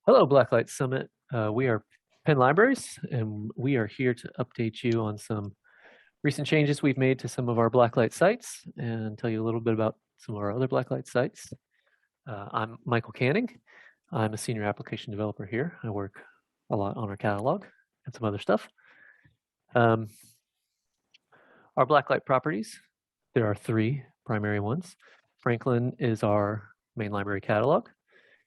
Hello, Blacklight Summit. We are Penn Libraries, and we are here to update you on some recent changes we've made to some of our Blacklight sites and tell you a little bit about some of our other Blacklight sites. I'm Michael Canning. I'm a senior application developer here. I work a lot on our catalog and some other stuff. Our Blacklight properties, there are three primary ones. Franklin is our main library catalog.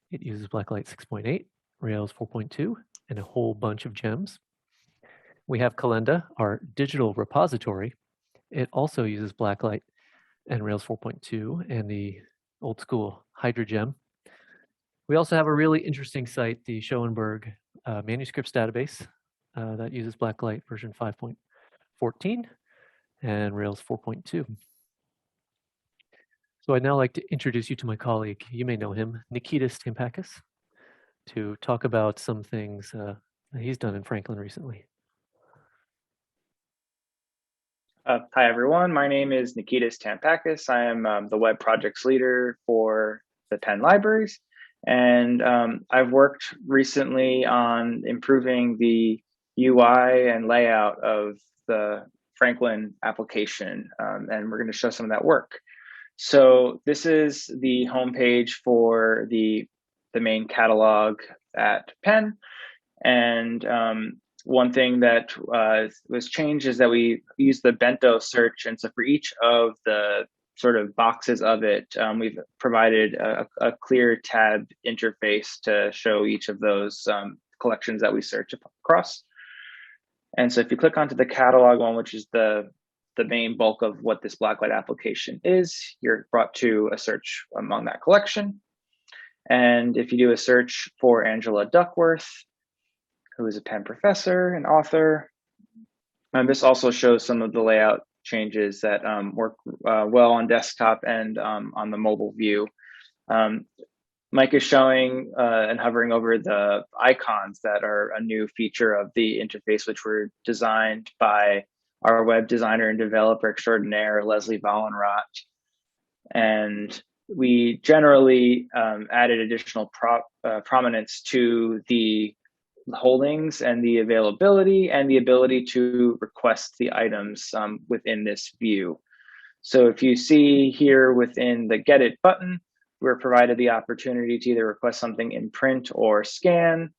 It uses Blacklight 6.8, Rails 4.2, and a whole bunch of gems. We have Calenda, our digital repository. It also uses Blacklight and Rails 4.2 and the old school Hydra gem. We also have a really interesting site, the Schoenberg manuscripts database that uses Blacklight version 5.14 and Rails 4.2. So I'd now like to introduce you to my colleague. You may know him, Nikitas Tampakis, to talk about some things that he's done in Franklin recently. Hi, everyone. My name is Nikitas Tampakis. I am the web projects leader for the Penn Libraries. And I've worked recently on improving the UI and layout of the Franklin application. And we're going to show some of that work. So this is the homepage for the main catalog at Penn. And one thing that was changed is that we use the bento search. And so for each of the sort of boxes of it, we've provided a clear tab interface to show each of those collections that we search across. And so if you click onto the catalog one, which is the main bulk of what this Blacklight application is, you're brought to a search among that collection. And if you do a search for Angela Duckworth, who is a Penn professor and author, this also shows some of the layout changes that work well on desktop and on the mobile view. Mike is showing and hovering over the icons that are a new feature of the interface, which were designed by our web designer and developer extraordinaire, Leslie Vollenrot. And we generally added additional prominence to the holdings and the availability and the ability to request the items within this view. So if you see here within the Get It button, we're provided the opportunity to either request something in print or scan.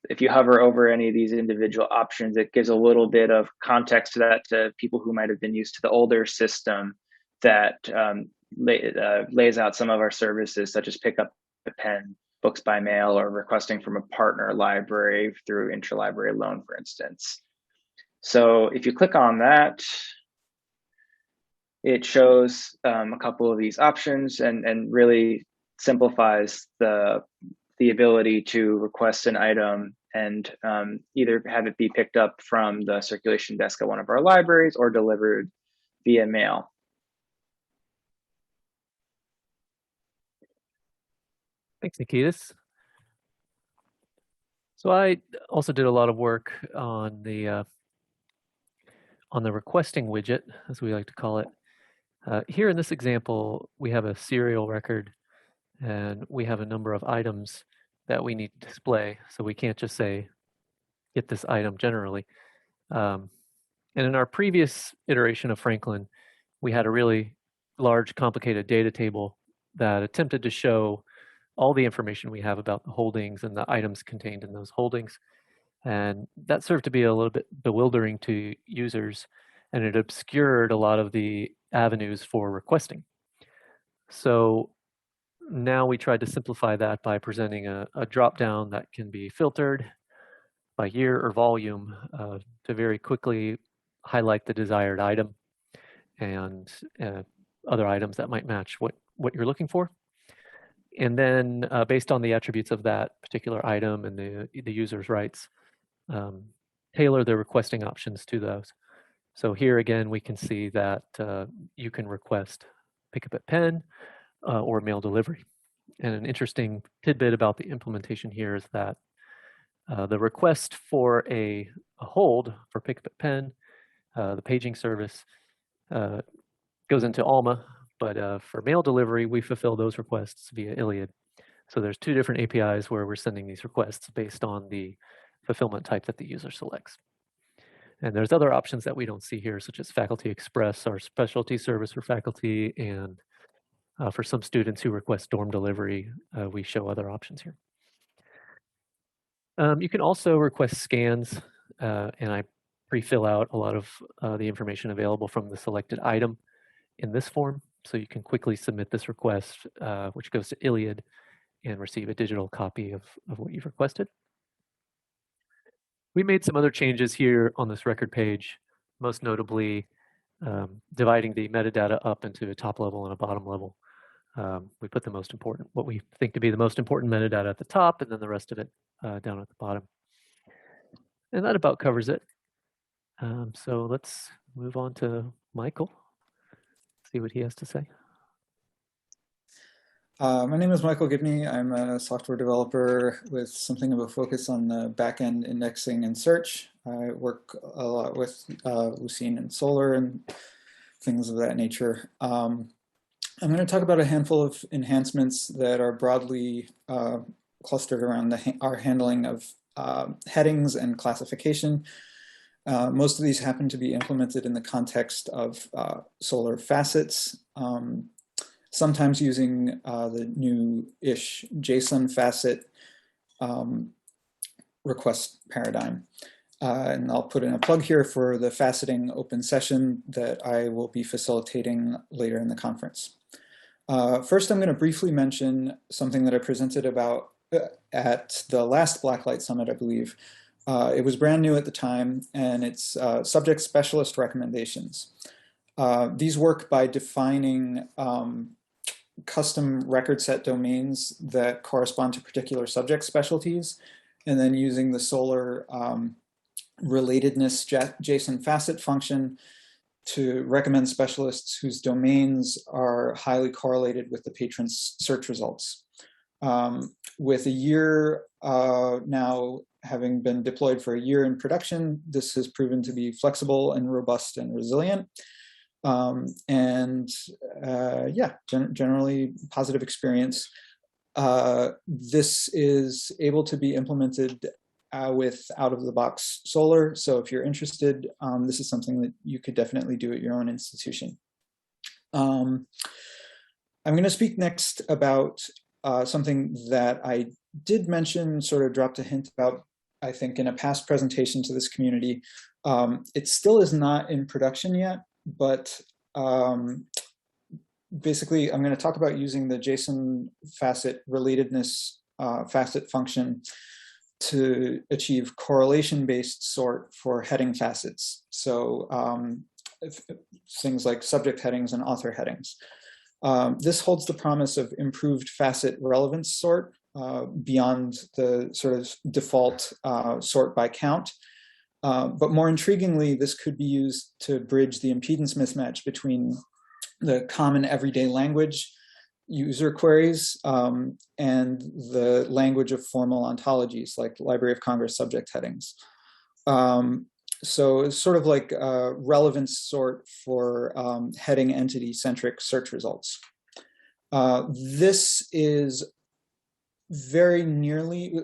If you hover over any of these individual options, it gives a little bit of context to that to people who might have been used to the older system that lays out some of our services, such as pick up a pen, books by mail, or requesting from a partner library through interlibrary loan, for instance. So if you click on that, it shows a couple of these options and really simplifies the ability to request an item and either have it be picked up from the circulation desk at one of our libraries or delivered via mail. Thanks, Nikitas. So I also did a lot of work on the requesting widget, as we like to call it. Here in this example, we have a serial record and we have a number of items that we need to display. So we can't just say, get this item generally. And in our previous iteration of Franklin, we had a really large, complicated data table that attempted to show all the information we have about the holdings and the items contained in those holdings. And that served to be a little bit bewildering to users, and it obscured a lot of the avenues for requesting. So now we tried to simplify that by presenting a drop-down that can be filtered by year or volume to very quickly highlight the desired item and other items that might match what you're looking for. And then based on the attributes of that particular item and the user's rights, tailor the requesting options to those. So here again, we can see that you can request pick up at Penn or mail delivery. And an interesting tidbit about the implementation here is that the request for a hold for pick up at Penn, the paging service, goes into Alma, but for mail delivery, we fulfill those requests via Iliad. So there's two different APIs where we're sending these requests based on the fulfillment type that the user selects. And there's other options that we don't see here, such as Faculty Express, our specialty service for faculty, and for some students who request dorm delivery, we show other options here. You can also request scans, and I pre-fill out a lot of the information available from the selected item in this form, so you can quickly submit this request, which goes to Iliad, and receive a digital copy of what you've requested. We made some other changes here on this record page, most notably dividing the metadata up into a top level and a bottom level. We put the most important, what we think to be the most important metadata at the top, and then the rest of it down at the bottom. And that about covers it. So let's move on to Michael, see what he has to say. My name is Michael Gibney. I'm a software developer with something of a focus on the back-end indexing and search. I work a lot with Lucene and Solr and things of that nature. I'm going to talk about a handful of enhancements that are broadly clustered around our handling of headings and classification. Most of these happen to be implemented in the context of Solr facets. Sometimes using the new-ish JSON facet request paradigm. And I'll put in a plug here for the faceting open session that I will be facilitating later in the conference. First, I'm going to briefly mention something that I presented about at the last Blacklight Summit, I believe. It was brand new at the time, and it's subject specialist recommendations. These work by defining custom record set domains that correspond to particular subject specialties, and then using the Solr relatedness JSON facet function to recommend specialists whose domains are highly correlated with the patron's search results. With a year now having been deployed for a year in production, this has proven to be flexible and robust and resilient. Yeah, generally positive experience. This is able to be implemented with out-of-the-box Solr. So if you're interested, this is something that you could definitely do at your own institution. I'm going to speak next about something that I did mention, sort of dropped a hint about, I think, in a past presentation to this community. It still is not in production yet, but basically I'm going to talk about using the JSON facet relatedness facet function to achieve correlation-based sort for heading facets. So things like subject headings and author headings. This holds the promise of improved facet relevance sort beyond the sort of default sort by count. But more intriguingly, this could be used to bridge the impedance mismatch between the common everyday language user queries and the language of formal ontologies like Library of Congress subject headings. So it's sort of like a relevance sort for heading entity-centric search results. This is very nearly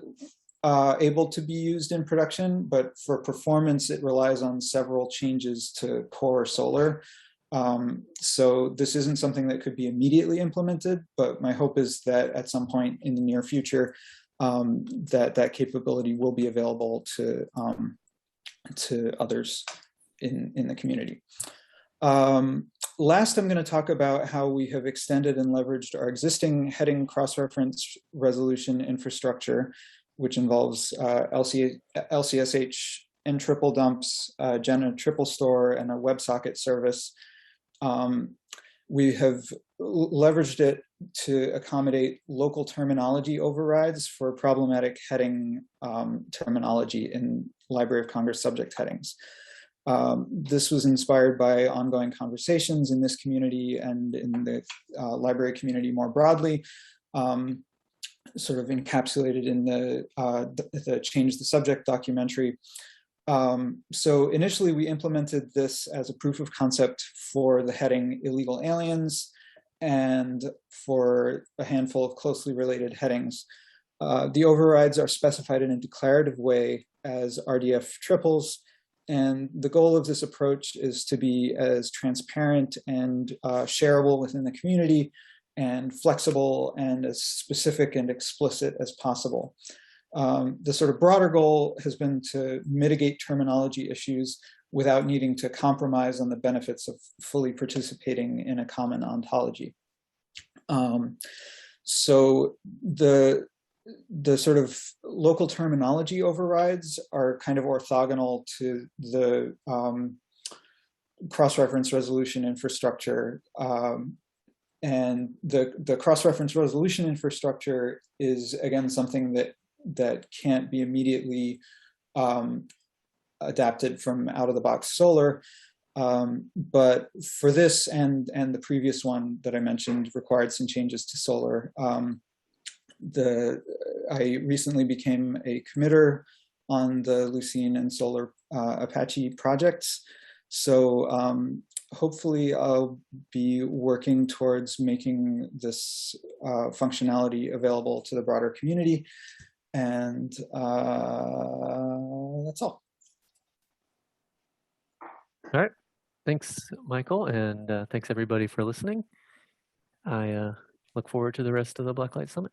able to be used in production, but for performance, it relies on several changes to core Solr. So this isn't something that could be immediately implemented, but my hope is that at some point in the near future, that capability will be available to others in the community. Last, I'm going to talk about how we have extended and leveraged our existing heading cross-reference resolution infrastructure, which involves LCSH and triple dumps, Gen triple store, and a WebSocket service. We have leveraged it to accommodate local terminology overrides for problematic heading terminology in Library of Congress subject headings. This was inspired by ongoing conversations in this community and in the library community more broadly, sort of encapsulated in the Change the Subject documentary. So initially we implemented this as a proof of concept for the heading illegal aliens, and for a handful of closely related headings. The overrides are specified in a declarative way as RDF triples, and the goal of this approach is to be as transparent and shareable within the community and flexible and as specific and explicit as possible. The sort of broader goal has been to mitigate terminology issues without needing to compromise on the benefits of fully participating in a common ontology. So the sort of local terminology overrides are kind of orthogonal to the cross-reference resolution infrastructure. And the cross-reference resolution infrastructure is, again, something that can't be immediately adapted from out-of-the-box Solar. But for this and the previous one that I mentioned required some changes to Solar. I recently became a committer on the Lucene and Solar Apache projects. So hopefully I'll be working towards making this functionality available to the broader community. And that's all. All right. Thanks, Michael, and thanks everybody for listening. I look forward to the rest of the Blacklight Summit.